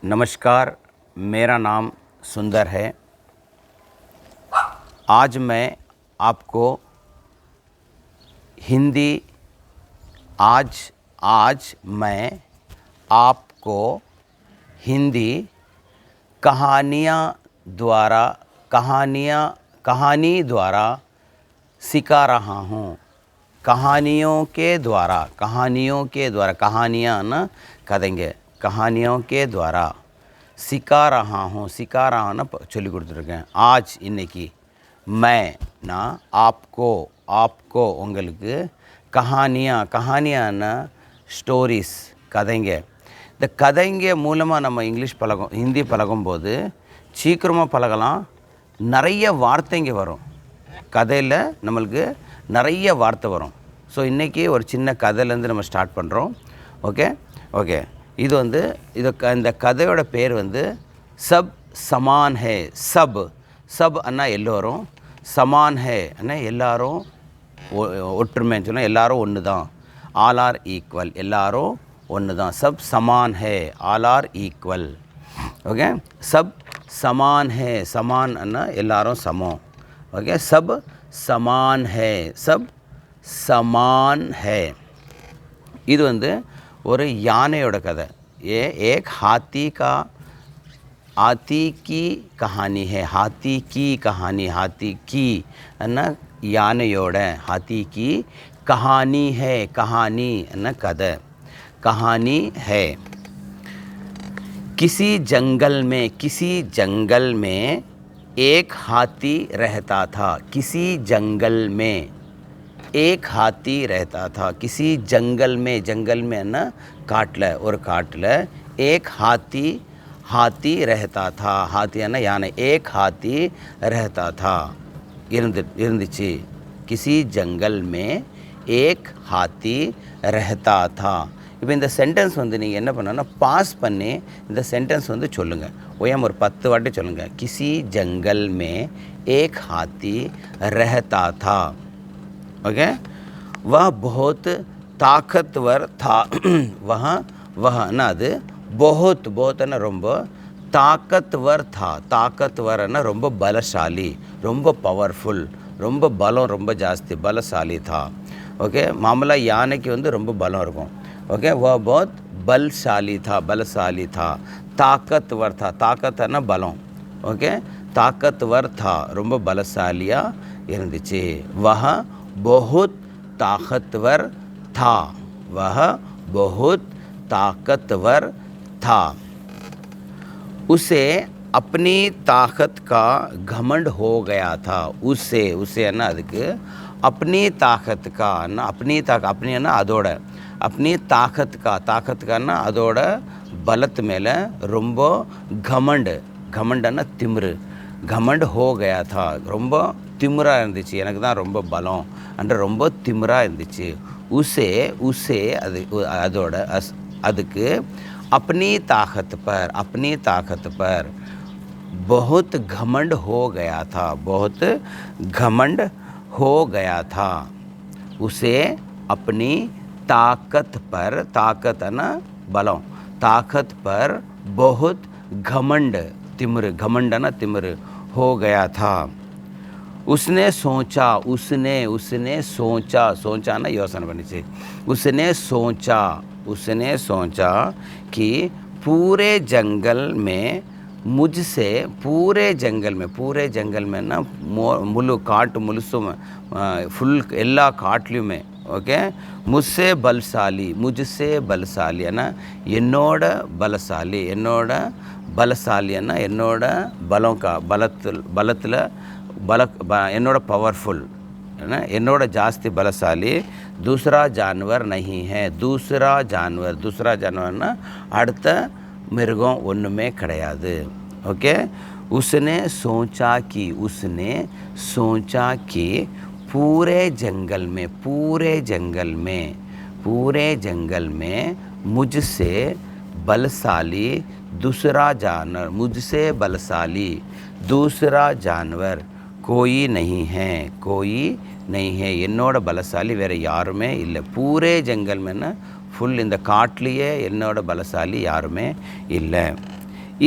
नमस्कार, मेरा नाम सुंदर है। आज मैं आपको हिंदी आज आज मैं आपको हिंदी कहानी द्वारा सिखा रहा हूँ। कहानियों के द्वारा कहानियाँ ना कदेंगे कहानियों के द्वारा सिखा रहा हूँ ना சொல்லி கொடுத்துருக்கேன்। आज இன்னைக்கு मैं ना आपको உங்களுக்கு கஹானியானா ஸ்டோரிஸ் கதைங்க। இந்த கதைங்க மூலமாக நம்ம இங்கிலீஷ் ஹிந்தி பழகும்போது சீக்கிரமாக பழகலாம்। நிறைய வார்த்தைங்க வரும் கதையில், நம்மளுக்கு நிறைய வார்த்தை வரும்। ஸோ இன்றைக்கி ஒரு சின்ன கதையிலேருந்து நம்ம ஸ்டார்ட் பண்ணுறோம்। ஓகே இது இந்த கதையோட பேர் சப் சமான் ஹே। சப் அண்ணா எல்லோரும், சமான் ஹே அண்ணா எல்லாரும் ஒற்றுமைன்னு சொன்னால் எல்லாரும் ஒன்று தான்। ஆல் ஆர் ஈக்குவல், எல்லாரும் ஒன்று தான்। சப் சமான் ஹே, ஆல் ஆர் ஈக்குவல்। ஓகே, சப் சமான் ஹே, சமான் அண்ணா எல்லாரும் சமம்। ஓகே, சப் சமான் ஹே, சப் சமான் ஹே। இது ஒரு யானையோட கதை। एक हाथी की कहानी है। हाथी की अन्ना यानेयोड़ हाथी की कहानी है। कहानी अन्ना कதை, कहानी है। किसी जंगल में एक हाथी रहता था। किसी जंगल में एक हाथी रहता था। किसी जंगल में ना काटल, और काटल एक हाथी रहता था। हाथी ना यानी एक हाथी रहता था, இருந்துச்சு। किसी जंगल में एक हाथी रहता था। இப்போ இந்த சென்டென்ஸ் நீங்கள் என்ன பண்ணணும்னா பாஸ் பண்ணி இந்த சென்டென்ஸ் சொல்லுங்கள்। ஓயாம ஒரு 10 வாட்டி சொல்லுங்கள்। किसी जंगल में एक हाथी रहता था। ओके, वह बहुत ताकतवर था। वह ना அது बहुत ரொம்ப ताकतवर था। ताकतवर ना ரொம்ப பலசாலி, ரொம்ப பவர்ஃபுல், ரொம்ப பலம், ரொம்ப ஜாஸ்தி, பலசாலி था। ஓகே, மாமூலா யானைக்கு ரொம்ப பலம் இருக்கும்। ஓகே, वह बहुत बलशाली था। ताकतवर था, ताकतना பலம்। ஓகே, ताकतवर था ரொம்ப பலசாலியாக இருந்துச்சு। वह बहुत ताकतवर था। वह बहुत ताकतवर था। उसे अपनी ताकत का घमंड हो गया था। उसे ना அதுக்கு अपनी ताकत का ना अपनी ना அதோட अपनी ताकत का ना அதோட பலத்து மேலே ரொம்ப घमंडना திமிரு, घमंड हो गया था ரொம்ப திமிரா இருந்துச்சு। எனக்கு தான் ரொம்ப பலம் அன்ற ரொம்ப திமிரா இருந்துச்சு। उसे அதோட அதுக்கு अपनी ताकत पर बहुत घमंड हो गया था। बहुत घमंड हो गया था। उसे अपनी ताकत पर, ताकत ना बलों, ताकत पर बहुत घमंड, तिमिर, घमंडना तिमिर हो गया था। उसने सोचा ना योजना बनी थी। उसने सोचा कि पूरे जंगल में ना मुलु काट मुलुसु में फुल एल्ला काटलियों में ओके मुझसे बलशाली है ना என்னோட பலசாலி है ना என்னோட பலம் का பலத்தில் என்னோட பவர்ஃபுல் है ना என்னோட ஜாஸ்தி பலசாலி दूसरा जानवर नहीं है। दूसरा जानवरना அடுத்த மிருகம் ஒன்றுமே கிடையாது। ओके, उसने सोचा कि पूरे जंगल में मुझसे बलशाली दूसरा जानवर कोई नहीं है। என்னோட பலசாலி வேறு யாருமே இல்லை। பூரே ஜங்கல் மேனா ஃபுல் இந்த காட்டிலேயே என்னோட பலசாலி யாருமே இல்லை।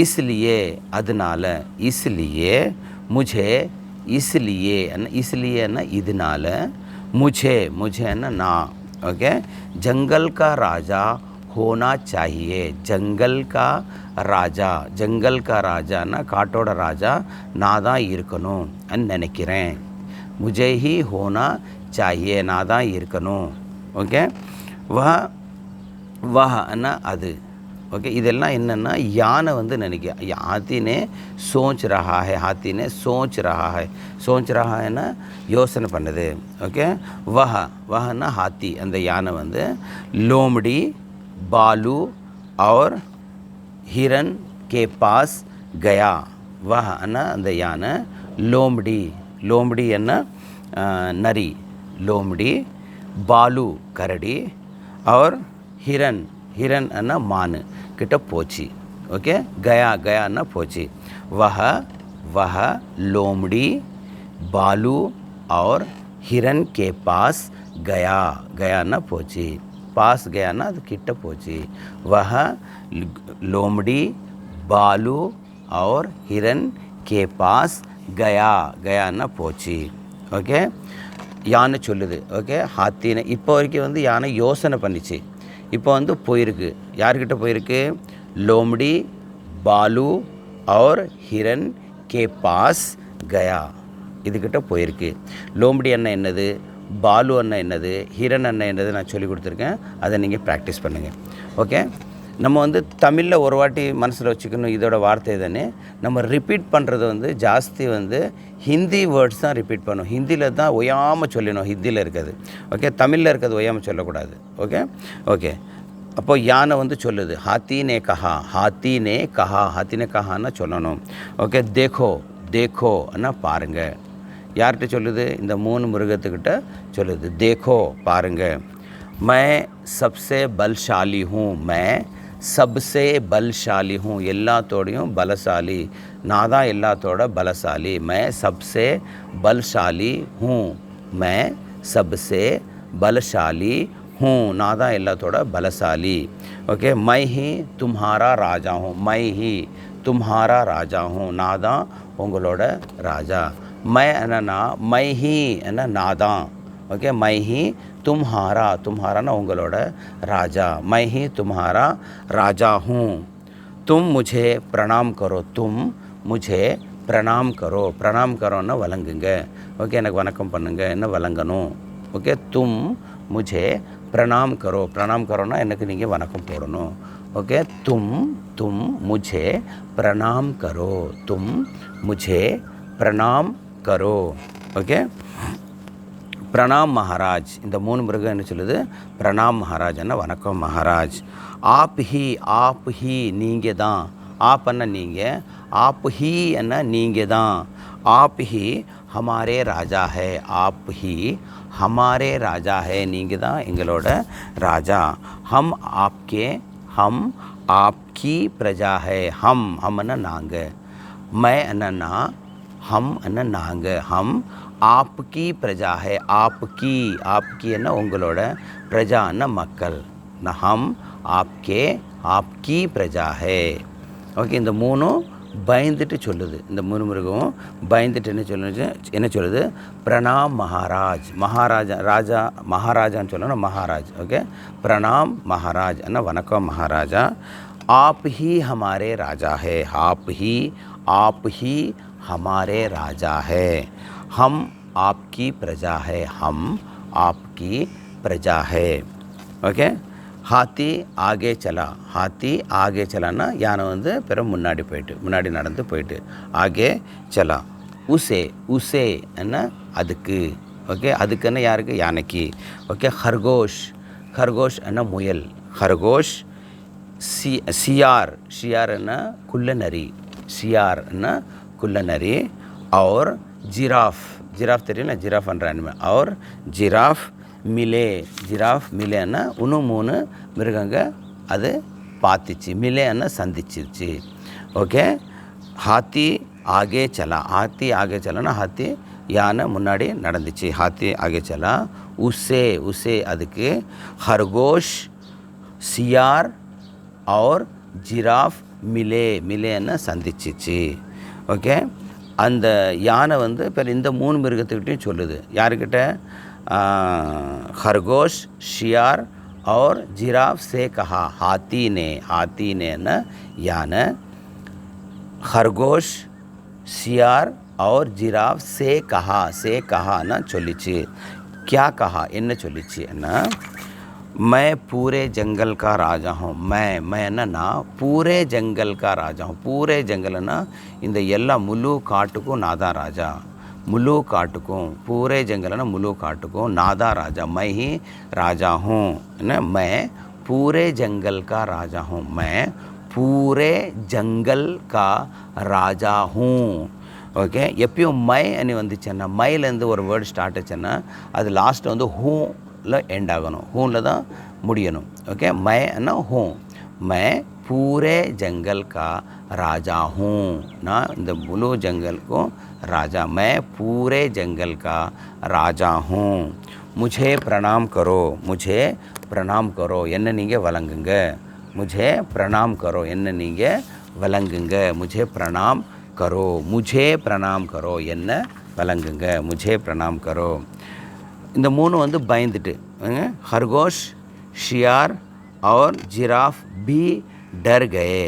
इसलिए அதனால इसलिए मुझे इसलिए इसलिए ना இதனால मुझे मुझे ना ओके जंगल का राजा होना चाहिए जंगल का राजा ना काटोட ராஜா நான் தான் இருக்கணும் நினைக்கிறேன் मुझे ही होना चाहिए நான் தான் இருக்கணும் ओके वह ना அது ओके இதெல்லாம் என்னன்னா யானை வந்து நினைக்க हाथी ने सोच रहा है हाथी ने सोच रहा है ना யோசனை பண்ணுது ओके वह ना हाथी அந்த யானை வந்து लोमड़ी बालू और हिरन के पास गया वह ना அந்த யானை लोमड़ी என்ன नरी लोमड़ी बालू करड़ी और हिरन ना मान किट पोची ओके गया ना पोची वह लोमड़ी बालू और हिरन के पास गया ना पोची पास गया ना तो किट पोची वह लोमड़ी बालू और हिरन के पास गया ना पोची ओके யானை சொல்லுது ஓகே ஹாத்தின்னு இப்போ வரைக்கும் வந்து யானை யோசனை பண்ணிச்சு இப்போ வந்து போயிருக்கு யார்கிட்ட போயிருக்கு लोमड़ी बालू और हिरन के पास गया இதுக்கிட்ட போயிருக்கு लोमड़ी அண்ணா என்னது பாலு அண்ணா என்னது ஹிரன் அண்ணா என்னது நான் சொல்லி கொடுத்துருக்கேன் அதை நீங்கள் ப்ராக்டிஸ் பண்ணுங்கள் ஓகே நம்ம வந்து தமிழில் ஒரு வாட்டி மனசில் வச்சுக்கணும் இதோட வார்த்தை தானே நம்ம ரிப்பீட் பண்ணுறது வந்து ஜாஸ்தி வந்து ஹிந்தி வேர்ட்ஸ் தான் ரிப்பீட் பண்ணணும் ஹிந்தியில் தான் ஒய்யாமல் சொல்லணும் ஹிந்தியில் இருக்கிறது ஓகே தமிழில் இருக்கிறது ஒய்யாமல் சொல்லக்கூடாது ஓகே ஓகே அப்போது யானை வந்து சொல்லுது ஹாத்தினே கஹான்னா சொல்லணும் ஓகே தேக்கோ அண்ணா பாருங்கள் யார்கிட்ட சொல்லுது இந்த 3 மிருகத்துக்கிட்ட சொல்லுது தேக்கோ பாருங்கள் मैं सबसे बलशाली हूँ எல்லாத்தோடையும் பலசாலி நான் தான் எல்லாத்தோட பலசாலி मैं सबसे बलशाली हूँ நான் தான் எல்லாத்தோட பலசாலி ஓகே मैं ही तुम्हारा राजा हूँ நான் தான் உங்களோட ராஜா मैं ही நான் தான் ओके मैं ही तुम्हारा ना उंगलोட राजा मैं ही तुम्हारा राजा हूँ तुम मुझे प्रणाम करो ना वलंगुंग ओके எனக்கு வணக்கம் பண்ணுங்க என்ன வலங்கணும் ओके तुम मुझे प्रणाम करो ना எனக்கு நீங்க வணக்கம் போடணும் ओके तुम मुझे प्रणाम करो ओके प्रणाम महाराज இந்த 3 மிருகம் என்ன சொல்லுது प्रणाम महाराज என்ன வணக்கம் महाराज आप ही நீங்க தான் आप என்ன நீங்க आप ही என்ன நீங்க தான் आप ही हमारे राजा है நீங்க தான் எங்களோட ராஜா हम आपकी प्रजा है हम என்ன நாங்க मैं என்ன हम என்ன நாங்க हम आपकी प्रजा है आपकी என்ன உங்களோட प्रजा என்ன மக்கள் हम आपकी प्रजा है ஓகே இந்த 3 பயந்துட்டு சொல்லுது இந்த 3 மிருகம் பயந்துட்டு என்ன சொல்லுது प्रणाम महाराजाன்னு சொல்லணும் महाराज ஓகே प्रणाम महाराज என்ன வணக்கம் महाराजा आप ही हमारे राजा है आप ही हमारे राजा है हम आपकी प्रजा है ओके हाथी आगे चलाना யானை வந்து பிற முன்னாடி நடந்து போயிட்டு आगे चला उसे என்ன அதுக்கு ஓகே அதுக்குன்னா யாருக்கு யானைக்கு ஓகே खरगोश என்ன முயல் खरगोश सियार என்ன कुल्ला नरी और जिराफ தெரியும் जिराफ என்ற அனிமல் और जिराफ मिले ना இன்னும் 3 மிருகங்க அது பார்த்துச்சு மிலேன்னா சந்திச்சிருச்சு ஓகே हाथी आगे चलाना हाथी யானை முன்னாடி நடந்துச்சு हाथी आगे चला उसे அதுக்கு खरगोश सियार और जिराफ மிலே மிலேன்னா சந்திச்சிச்சு. ஓகே, அந்த யானை வந்து இப்போ இந்த 3 மிருகத்துக்கிட்டையும் சொல்லுது. யாருக்கிட்ட? खरगोश, शियार और जिराफ से कहा. हाथी ने ना याना खरगोश, शियार और जिराफ से कहा ना चोलिची. क्या कहा? என்ன சொல்லிச்சுன்னா, मैं पूरे जंगल का राजा हूँ. मैं ना पूरे जंगल का राजा हूँ. पूरे जंगल ना இந்த எல்லா முழு காட்டுக்கும் நான் தான் ராஜா. मुलू काटुकों, पूरे जंगल ना मुलू काटुकों नादा राजा, मैं ही राजा हूँ ना. मैं पूरे जंगल का राजा हूँ. मैं पूरे जंगल का राजा हूँ. ஓகே, எப்பயும் மை அனி வந்துச்சுன்னா, மைலேருந்து ஒரு வேர்டு ஸ்டார்ட் ஆச்சுன்னா அது லாஸ்ட்டு வந்து ஹூவில் எண்ட் ஆகணும், ஹூவில் தான் முடியணும். Okay, my Anna who. My பூரே jungle கா ராஜா ஹூ. நான் இந்த முழு ஜங்கலுக்கும் राजा. मैं पूरे जंगल का राजा हूँ. मुझे प्रणाम करो. मुझे प्रणाम करो என்ன நீங்கள் வழங்குங்க. मुझे प्रणाम करो என்ன நீங்கள் வழங்குங்க. मुझे प्रणाम करो. मुझे प्रणाम करो என்ன வழங்குங்க. मुझे प्रणाम करो. இந்த 3 வந்து பயந்துட்டு, खरगोश, शियार और जिराफ भी डर गए.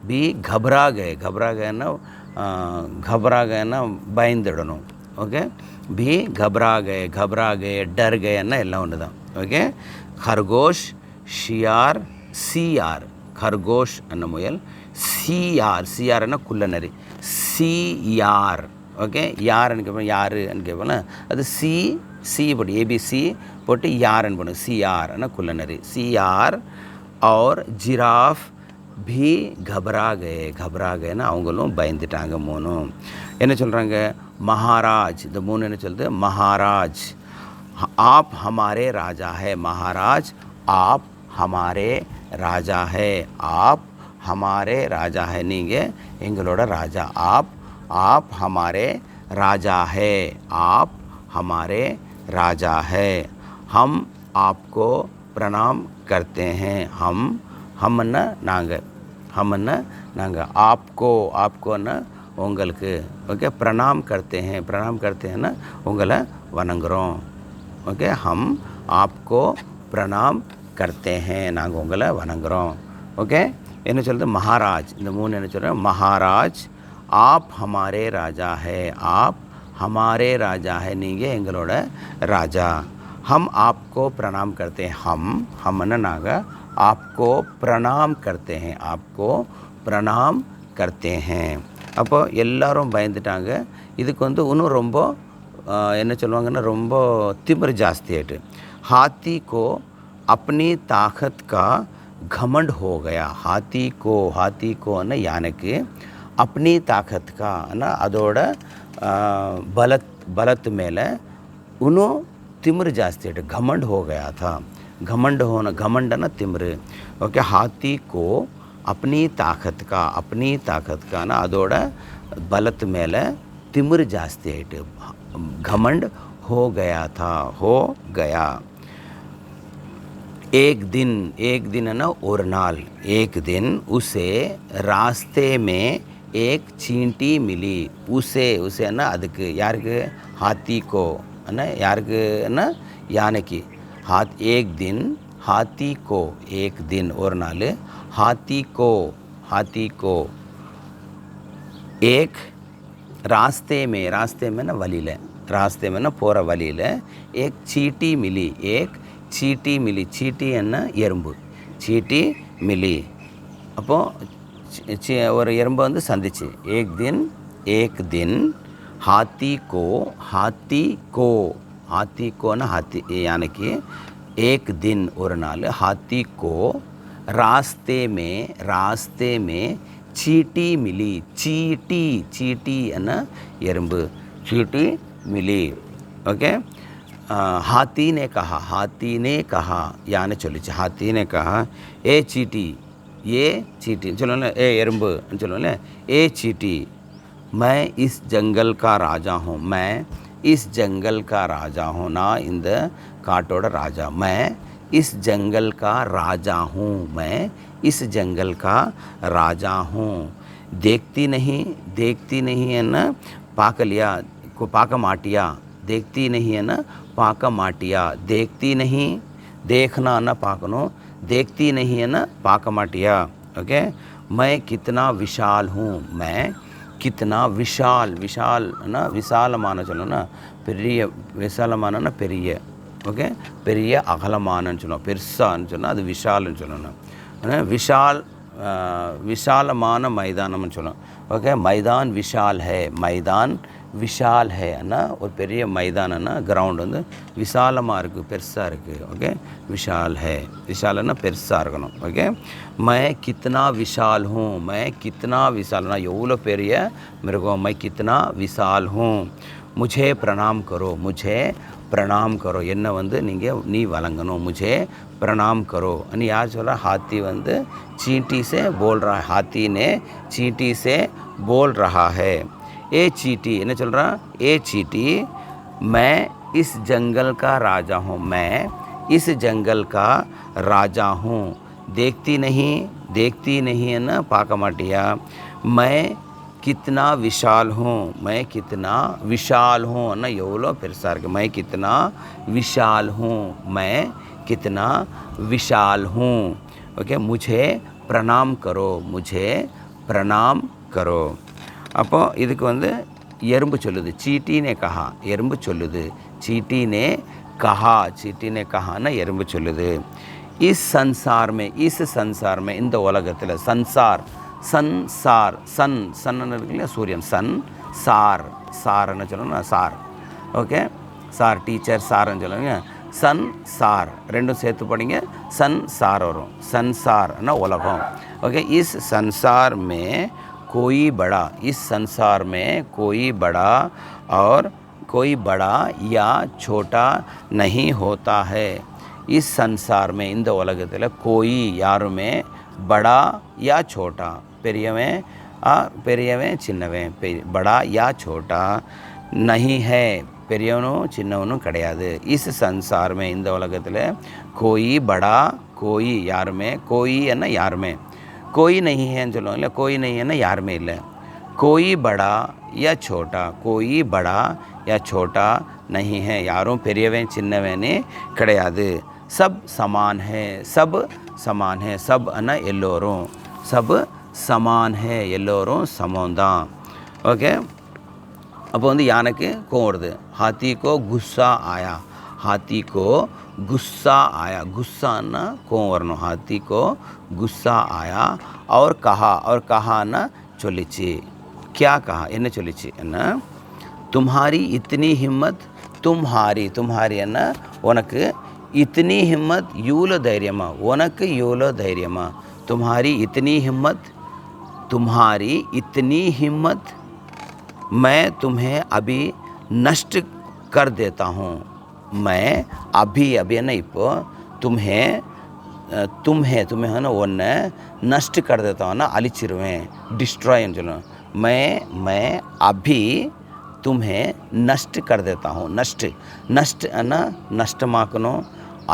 भी घबरा गए ना, घबरा गए ना பயந்துடணும். ஓகே, भी घबरा गए डर गएன்னா எல்லாம் ஒன்று தான். ஓகே, खरगोश, शियार, சியார். खरगोश அன்ன முயல், சியார்னா குள்ளநரி. சியார். ஓகே, யாருன்னு கேட்போம், யாருன்னு கேட்போம்ல, அது சி போட்டு ஏபிசி போட்டு யாருன்னு போடணும். சியார்னா குள்ளநரி. சியார் और जिराफ भी घबरा गए ना அவங்களும் பயந்துட்டாங்க. 3 என்ன சொல்கிறாங்க? महाराज. இந்த 3 என்ன சொல்லுது? महाराज आप हमारे राजा है. महाराज आप हमारे राजा है. आप हमारे राजा है. நீங்கள் எங்களோட ராஜா. आप हमारे राजा है. आप हमारे राजा है. हम आपको प्रणाम करते हैं. हमன்னா நாங்கள். हमன்னா நாங்கள். आपकोன்னா உங்களுக்கு. ஓகே, प्रणाम करते हैं உங்களை வணங்குறோம். ஓகே, हम आपको प्रणाम करते हैं நாங்கள் உங்களை வணங்குறோம். ஓகே, என்ன சொல்கிறது? महाराज. இந்த 3 என்ன சொல்கிறேன்? महाराज आप हमारे राजा है. आप हमारे राजा है. நீங்கள் எங்களோட ராஜா. हम आपको प्रणाम करते हैं. हमன்னா நாங்கள். आपको प्रणाम करते हैं. आपको प्रणाम करते हैं. அப்போ எல்லாரும் பயந்துட்டாங்க. இதுக்கு வந்து இன்னும் ரொம்ப என்ன சொல்லுவாங்கன்னா, ரொம்ப திமிரு ஜாஸ்தி ஆகிட்டு. हाथी को अपनी ताकत का घमंड हो गया. हाथी को யானைக்கு अपनी ताकत का அதோட பலத்து மேலே இன்னும் திமிரு ஜாஸ்தி ஆகிட்டு. घमंड हो गया था. घमंडना तिमरू. ओके, हाथी को अपनी ताकत का ना அதோட பலத்து மேலே திமிரு ஜாஸ்தி ஆகிட்டு. घमंड हो गया. एक दिन ना ஒரு நாள். एक दिन उसे रास्ते में एक चींटी मिली. उसे ना அதுக்கு யாருக்கு? हाथी को ना யாருக்கு? ना யானைக்கு. एक दिन हाथी को. एक दिन और नाल हाथी को एक रास्ते में ना वलील. रास्ते में ना போகிற வழியில் एक चीटी मिली. चीटी என்ன? எறும்பு. चीटी मिली. அப்போது ஒரு எறும்பு வந்து சந்திச்சு. एक दिन हाथी को ना हाथी यानी एक दिन और नाल हाथी को रास्ते में चीटी मिली. चीटी ना எறும்பு. चीटी मिली. ओके, हाथी ने कहा यानी चलिए. हाथी ने कहा ए चीटी चलो ना, ए एरुम्बु चलो ना, ए चीटी मैं इस जंगल का राजा हूँ. मैं इस जंगल का राजा हूँ. ना இந்த காட்டோட ராஜா. मैं इस जंगल का राजा हूँ, मैं इस जंगल का राजा हूँ। देखती नहीं है ना पाक लिया को पाक माटिया, देखती नहीं है ना पाक माटिया, देखती नहीं, देखना ना पाकनो, देखती नहीं है ना पाक माटिया। ओके, मैं कितना विशाल हूँ, मैं कितना विशाल, विशाल ना विशालமான சொல்லணும்னா பெரிய, விசாலமான பெரிய. ஓகே, பெரிய அகலமானன்னு சொல்லணும். பெருசான்னு சொன்னால் அது விஷால்னு சொல்லணும். விஷால் विशालமான மைதானம்னு சொல்லணும். ஓகே, மைதான் விஷால் है, மைதான் விஷால் है ना, ஒரு பெரிய மைதானம்னா கிரவுண்ட் வந்து விசாலமாக இருக்குது, பெருசாக இருக்குது. ஓகே, விஷால் है, விஷாலன்னா பெருசாக இருக்கணும். ஓகே, मैं कितना विशाल हूँ, मैं कितना विशाल ना எவ்வளோ பெரிய மிருகம், मैं कितना विशाल हूँ, मुझे प्रणाम करो, मुझे प्रणाम करो, என்ன வந்து நீங்கள் நீ வழங்கணும், मुझे प्रणाम करो. अनि यार சொல்கிறா, हाथी வந்து चींटी से बोल रहा है, हाथी ने चींटी से बोल रहा है. ए चींटी என்ன சொல்கிறா, ए चींटी मैं इस जंगल का राजा हूँ, मैं इस जंगल का राजा हूँ. देखती नहीं है ना पाक माटिया, मैं कितना विशाल हूँ, मैं कितना विशाल हूँ ना எவ்வளோ பெருசாக இருக்குது. मैं कितना विशाल हूँ, मैं कितना विशाल हूँ. ओके, मुझे प्रणाम करो, मुझे प्रणाम करो. அப்போ இதுக்கு வந்து எறும்பு சொல்லுது, चींटी ने कहा, எறும்பு சொல்லுது, चींटी ने कहा, चींटी ने कहा ना எறும்பு சொல்லுது. इस संसार में இந்த உலகத்தில் संसार, संसार सन சன்னு இருக்கு இல்லையா, சூரியன், சன் சார், சார்ன்னு சொல்லணும்னா சார். ஓகே, சார் டீச்சர் சார்ன்னு சொல்லுவாங்க. சன் சார் ரெண்டும் சேர்த்து படிங்க, சன் சார் வரும். संसारना உலகம். ओके, इस संसार में कोई बड़ा, इस संसार में कोई बड़ा और कोई बड़ा या छोटा नहीं होता है. इस संसार में இந்த உலகத்தில் कोई யாருமே बड़ा या छोटा, பெரியவன் சின்னவன், बड़ा या छोटा नहीं है, பெரியவனும் சின்னவனும் கிடையாது. इस संसार में இந்த உலகத்தில் कोई बड़ा, कोई யாருமே, कोई என்ன யாருமே, कोई नहीं है சொல்லுவோம் இல்லை, कोई नहीं है ना யாருமே இல்லை. कोई बड़ा या छोटा, कोई बड़ा या छोटा नहीं है, யாரும் பெரியவன் சின்னவனே கிடையாது. सब समान है, सब समान है, सब ना எல்லோரும், सब समान है, எல்லோரும் சமம் தான். ஓகே, அப்போ வந்து யானைக்கு கோவம் வருது. हाथी को गुस्सा आया, हाथी को गुस्सा आया, गुस्साना கோவம் வரணும். हाथी को गुस्सा आया और कहा ना சொல்லிச்சு. क्या कहा என்ன சொல்லிச்சு என்ன, तुम्हारी इतनी हिम्मत, तुम्हारी என்ன உனக்கு, इतनी हिम्मत यूलो தைரியமா, உனக்கு யூலோ தைரியமா, तुम्हारी इतनी हिम्मत मैं तुम्हें अभी नष्ट कर देता हूँ. मैं अभी ना இப்போ तुम्हें है ना ஒன்றை नष्ट कर देता हूँ ना அழிச்சிருவேன், डिस्ट्रॉयன்னு சொல்லணும். मैं अभी तुम्हें नष्ट कर देता हूँ. नष्ट ना நஷ்டமாக்கணும்,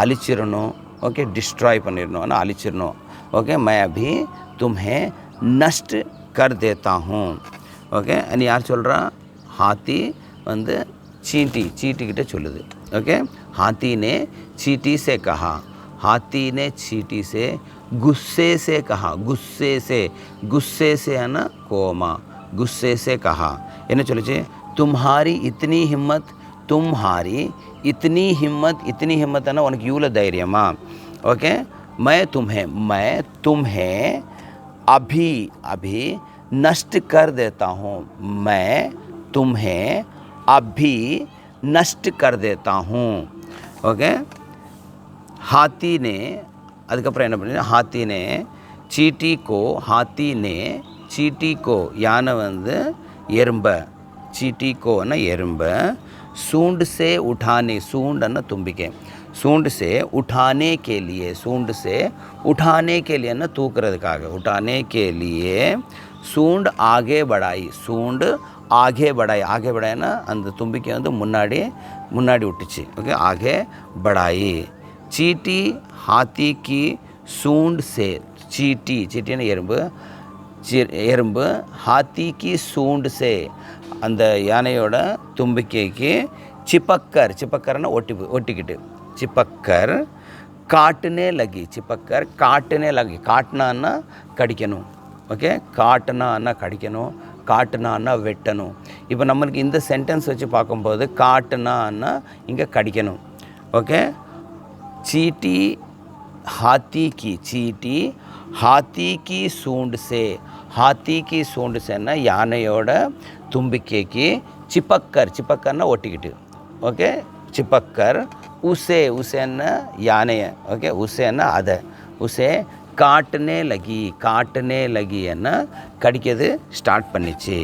அழிச்சிடணும். ஓகே, டிஸ்ட்ராய் பண்ணிடணும், ஆனால் அழிச்சிடணும். ஓகே, मैं अभी तुम्हें नष्ट कर देता हूँ. ஓகே, நீ யார் சொல்கிறா, हाथी வந்து चींटी சொல்லுது. ओके, हाथी ने चींटी से कहा, हाथी ने चींटी से गुस्से से कहा, गुस्से से है ना कोमा, गुस्से से कहा என்ன சொல்லுச்சு, तुम्हारी इतनी हिम्मत है ना உனக்கு இவ்வளோ தைரியமா. ओके, मैं तुम्हें अभी नष्ट कर देता हूँ, मैं तुम्हें अभी नष्ट कर देता हूँ. ओके, हाथी ने அதுக்கப்புறம் என்ன பண்ணி, हाथी ने चींटी को யானை வந்து எறும்ப, चींटी को ना எறும்ப, सूंड से उठाने, सूंड ना तुंबिके, सूंड से उठाने के लिए ना तूக்கிறதுக்காக, उठाने के लिए सूंड आगे बढ़ाई, आगे बढ़ाई ना அந்த தும்பிக்கை வந்து முன்னாடி விட்டுச்சு. ஓகே, आगे बढ़ाई. चीटी हाथी की सूंड से चीटी चीटीना எறும்பு हाथी की सूंड से அந்த யானையோட தும்பிக்கைக்கு சிப்பக்கர்னா ஒட்டிக்கிட்டு चिपककर काटने लगी चिपककर काटने लगी काटना கடிக்கணும் ஓகே காட்டனா கடிக்கணும் காட்டுனா வெட்டணும் இப்போ நம்மளுக்கு இந்த சென்டென்ஸ் வச்சு பார்க்கும்போது காட்டுனா இங்கே கடிக்கணும் ஓகே चीटी हाथी की सूंड से हाथी की सूंड से ना யானையோட தும்பிக்கைக்கு चिपकरना ஒட்டிக்கிட்டு ஓகே चिपककर उसे ना யானைய ஓகே उसे ना அதை उसे काटने लगी என்ன கடிக்கிறது ஸ்டார்ட் பண்ணிச்சு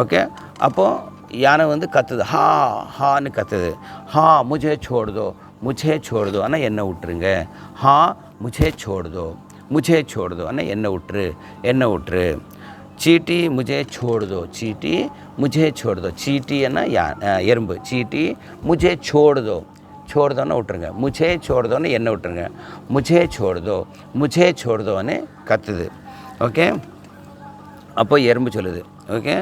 ஓகே அப்போது யானை வந்து கத்துது ஹான்னு கத்துது मुझे छोड़ दो ஆனால் என்ன விட்டுருங்க मुझे छोड़ दो ஆனால் என்ன விட்டுரு चीटी मुझे छोड़ दो चीटी என்ன எறும்பு चीटी मुझे छोड़ दोன்னு விட்டுருங்க मुझे छोड़ दोன்னு என்ன விட்டுருங்க मुझे छोड़ दोன்னு கத்துது ஓகே அப்போ எறும்பு சொல்லுது ஓகே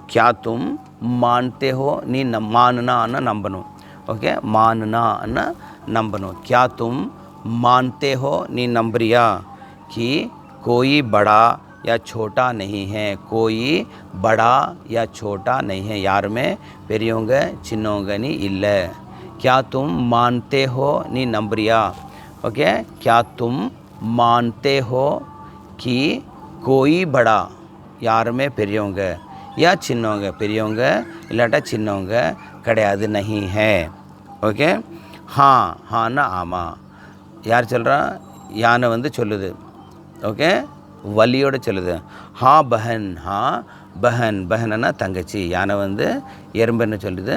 क्या तुम मानते हो நீ मानना நம்பணும் ஓகே मानना நம்பணும் क्या तुम मानते हो நீ நம்புறியா कि कोई बड़ा या छोटा नहीं है कोई बड़ा या छोटा नहीं है யாருமே பெரியவங்க சின்னவங்க நீ இல்லை क्या तुम मानते हो நீ நம்புறியா ओके क्या तुम मानते हो कि कोई बड़ा யாருமே பெரியவங்க या சின்னவங்க பெரியவங்க இல்லாட்டா சின்னவங்க கிடையாது नहीं है ஓகே हाँ ஆமாம் யார் சொல்கிறா யானை வந்து சொல்லுது ஓகே வலியோட சொல்லுது பஹன்னா தங்கச்சி யானை வந்து எறும்புன்னு சொல்லுது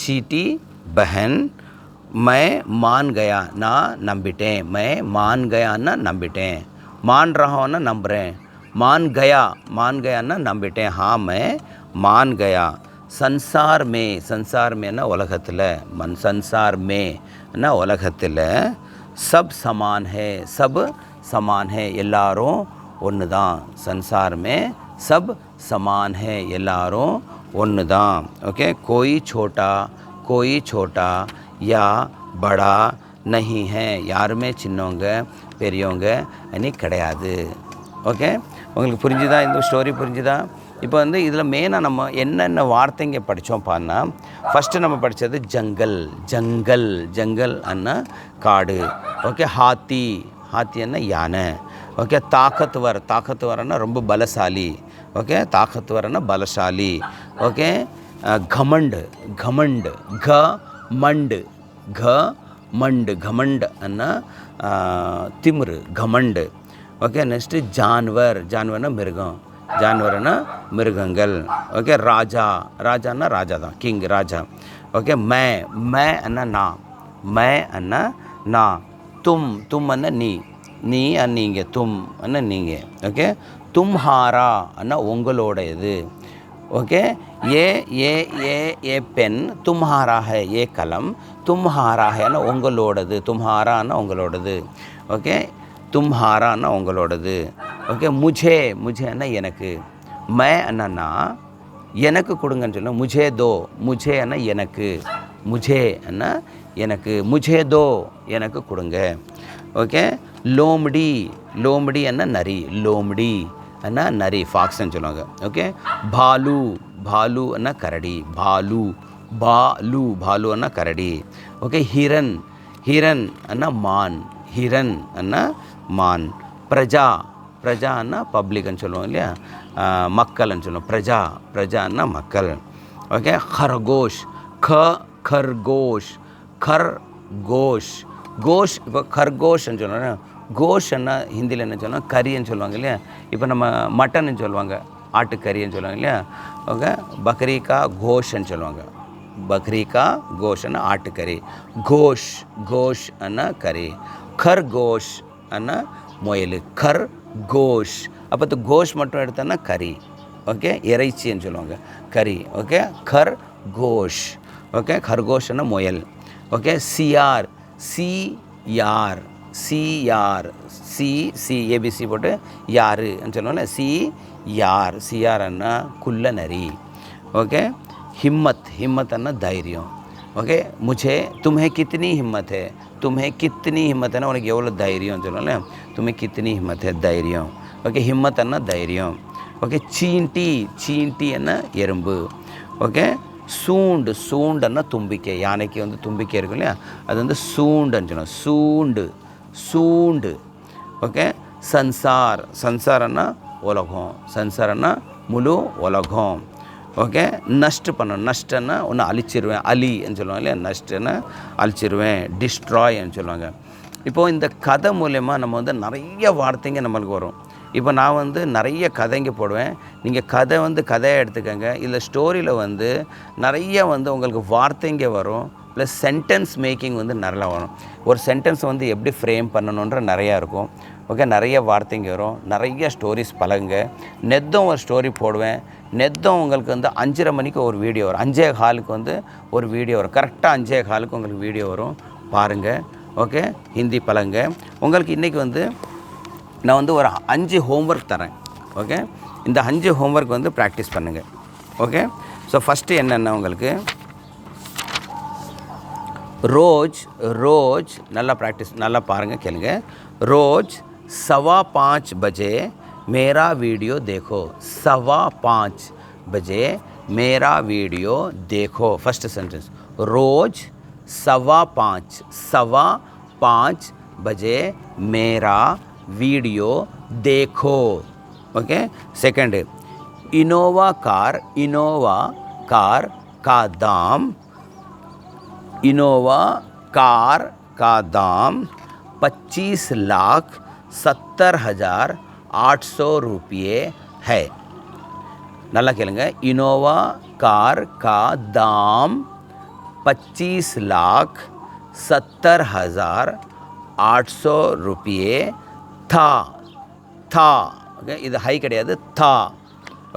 चीटी बहन मैं मान गया ना நம்பிட்டேன் मैं मान गया ना நம்பிட்டேன் मान रहा हूँ ना நம்புகிறேன் मान गया ना நம்பிட்டேன் मैं मान गया संसार में ना உலகத்தில் संसार में ना உலகத்தில் सब समान है எல்லாரும் ஒன்று தான் संसार में सब समान है எல்லாரும் ஒன்று தான் ஓகே कोई छोटा या बड़ा नहीं है யாருமே சின்னவங்க பெரியவங்க அனி கிடையாது ஓகே உங்களுக்கு புரிஞ்சுதா இந்த ஸ்டோரி புரிஞ்சுதா இப்போ வந்து இதில் மெயினாக நம்ம என்னென்ன வார்த்தைங்க படித்தோம் பாருன்னா ஃபஸ்ட்டு நம்ம படித்தது ஜங்கல் அண்ணா காடு ஓகே ஹாத்தி அண்ணா யானை ஓகே தாக்கத்துவர்னா ரொம்ப பலசாலி ஓகே தாக்கத்துவர்னா பலசாலி ஓகே घमंड घमंड अन्ना तिमिर घमंड ओके नेक्स्ट जानवरना मिருகங்கள் ओके राजा தான் किंग राजा ओके मैं अन्ना ना तुम अन्ना நீ நீங்க तुम अन्ना நீங்க ओके तुम्हारा अन्ना உங்களோடது ओके ये पेन तुम्हारा है ये कलम तुम्हारा है ना उंगलोडது तुम्हारा ना उंगलोडது ओके तुम्हारा ना उंगलोडது ओके मुझे ना எனக்கு मैं ना எனக்கு கொடுங்கன்னு சொல்ல मुझे दो मुझे ना मुझे दो எனக்கு கொடுங்க ओके लोमड़ी ना नरी लोमड़ी ना नरी ஃபாக்ஸ்ன்னு சொல்லுவாங்க ஓகே भालू अन्ना करड़ी भालू अन्ना करड़ी ओके हिरन अन्ना मान प्रजा अन्ना पब्लिक अन्नु सोल्लुवांगा इल्लैया मक्कल अन्नु सोल्लुவோம் प्रजा अन्ना मक्कल ओके खरगोश இப்போ खरगोशன்னு சொல்றோம் கோஷ்ன்னா ஹிந்தியில் என்ன சொல்லுவாங்க கறின்னு சொல்லுவாங்க இல்லையா இப்போ நம்ம மட்டன்னு சொல்லுவாங்க ஆட்டுக்கறின்னு சொல்லுவாங்க இல்லையா ஓகே பக்ரி கா கோஷ்ன்னு சொல்லுவாங்க பக்ரி கா கோஷ்ன்னா ஆட்டுக்கறி கோஷ் அண்ணா கறி खरगोश அண்ணா முயல் खरगोश அப்போ கோஷ் மட்டும் எடுத்தோன்னா கறி ஓகே இறைச்சின்னு சொல்லுவாங்க கறி ஓகே खरगोश खरगोश. ஓகே, खरगोशன்னா முயல். ஓகே, சியார், சியார், சியார், சி ஏபிசி போட்டு யாருன்னு சொல்லுவோம்ல, சியார், சியார்ன்னா குள்ள நரி. ஓகே, हिम्मत, हिम्मतன்னா தைரியம். ஓகே, मुझे तुम्हें कितनी हिम्मत है, तुम्हें कितनी हिम्मत है ना, உனக்கு எவ்வளோ தைரியம் சொல்லுவோம்ல, तुम्हें कितनी हिम्मत है தைரியம். ஓகே, हिम्मतன்னா தைரியம். ஓகே, चींटी, चींटीன்னா எறும்பு. ஓகே, சூண்டு, சூண்டுன்னா தும்பிக்கை. யானைக்கு வந்து தும்பிக்கை இருக்கும் இல்லையா, அது வந்து சூண்டுன்னு சொல்லுவோம். சூண்டு, சூண்டு. ஓகே, சன்சார், சன்சாரன்னா உலகம். சன்சாரன்னா முழு உலகம். ஓகே, நஷ்ட் பண்ணணும். நஷ்டன்னா ஒன்று அழிச்சிருவேன், அலின்னு சொல்லுவாங்க இல்லையா, நஷ்டன்னா அழிச்சிருவேன், டிஸ்ட்ராய்ன்னு சொல்லுவாங்க. இப்போது இந்த கதை மூலயமா நம்ம வந்து நிறைய வார்த்தைங்க நம்மளுக்கு வரும். இப்போ நான் வந்து நிறைய கதைங்க போடுவேன். நீங்கள் கதை வந்து கதையாக எடுத்துக்கோங்க. இல்லை ஸ்டோரியில் வந்து நிறைய வந்து உங்களுக்கு வார்த்தைங்க வரும், ப்ளஸ் சென்டென்ஸ் மேக்கிங் வந்து நல்லா வரும். ஒரு சென்டென்ஸ் வந்து எப்படி ஃப்ரேம் பண்ணணுன்ற நிறையா இருக்கும். ஓகே, நிறைய வார்த்தைங்க வரும், நிறைய ஸ்டோரிஸ் பழகுங்க. நெத்தம் ஒரு ஸ்டோரி போடுவேன். நெத்தம் உங்களுக்கு வந்து 5:30 மணிக்கு ஒரு வீடியோ வரும், 5:15 வந்து ஒரு வீடியோ வரும். கரெக்டாக 5:15 உங்களுக்கு வீடியோ வரும், பாருங்கள். ஓகே, ஹிந்தி பழகுங்க. உங்களுக்கு இன்றைக்கி வந்து நான் வந்து ஒரு 5 ஹோம்ஒர்க் தரேன். ஓகே, இந்த 5 ஹோம்ஒர்க் வந்து ப்ராக்டிஸ் பண்ணுங்கள். ஓகே, ஸோ ஃபஸ்ட்டு என்னென்ன உங்களுக்கு ரோஜ், ரோஜ் நல்லா ப்ராக்டிஸ், நல்லா பாருங்கள், கேளுங்க. ரோஜ் 5:15 बजे मेरा वीडियो देखो. 5:15 बजे मेरा वीडियो देखो. फर्स्ट सेंटेंस, रोज 5:15 बजे मेरा वीडियो देखो. Okay, second, Innova car, Innova car का दाम, इनोवा कार का दाम 25,70,800 रुपये है. நல்லா கேளுங்க. इनोवा कार का दाम 25,70,800 रुपये था. था. ओके, இது ஹை கிடையாது, था.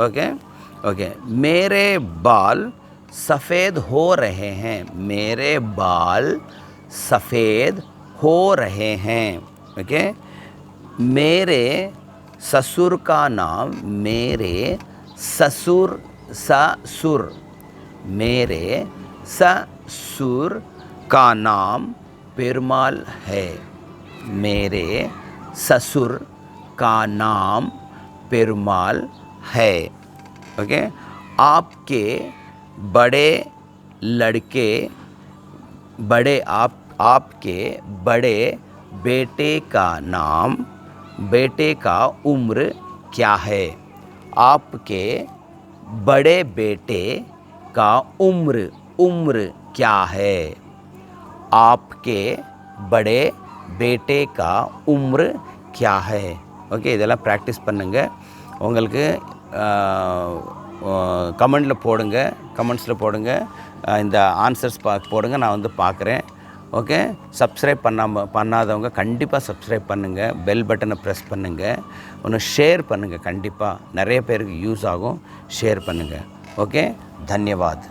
ओके, ओके, मेरे बाल सफ़ेद हो रहे हैं, मेरे बाल सफ़ेद हो रहे हैं. ओके, मेरे ससुर का नाम, मेरे ससुर, ससुर, मेरे ससुर का नाम पेरुमाल है. मेरे ससुर का नाम पेरुमाल है. ओके, आपके बड़े लड़के, बड़े आपके बड़े बेटे का नाम, बेटे का उम्र क्या है. आपके बड़े बेटे का उम्र, उम्र क्या है. आपके बड़े बेटे का उम्र क्या है. ஓகே, இதெல்லாம் ப்ராக்டிஸ் பண்ணுங்கள். உங்களுக்கு கமெண்டில் போடுங்க, கமெண்ட்ஸில் போடுங்க, இந்த ஆன்சர்ஸ் போடுங்க, நான் வந்து பார்க்குறேன். ஓகே, சப்ஸ்கிரைப் பண்ணாதவங்க கண்டிப்பாக சப்ஸ்கிரைப் பண்ணுங்கள், பெல் பட்டனை ப்ரெஸ் பண்ணுங்கள், ஒன்று ஷேர் பண்ணுங்கள். கண்டிப்பாக நிறைய பேருக்கு யூஸ் ஆகும், ஷேர் பண்ணுங்கள். ஓகே, தன்யவாத்.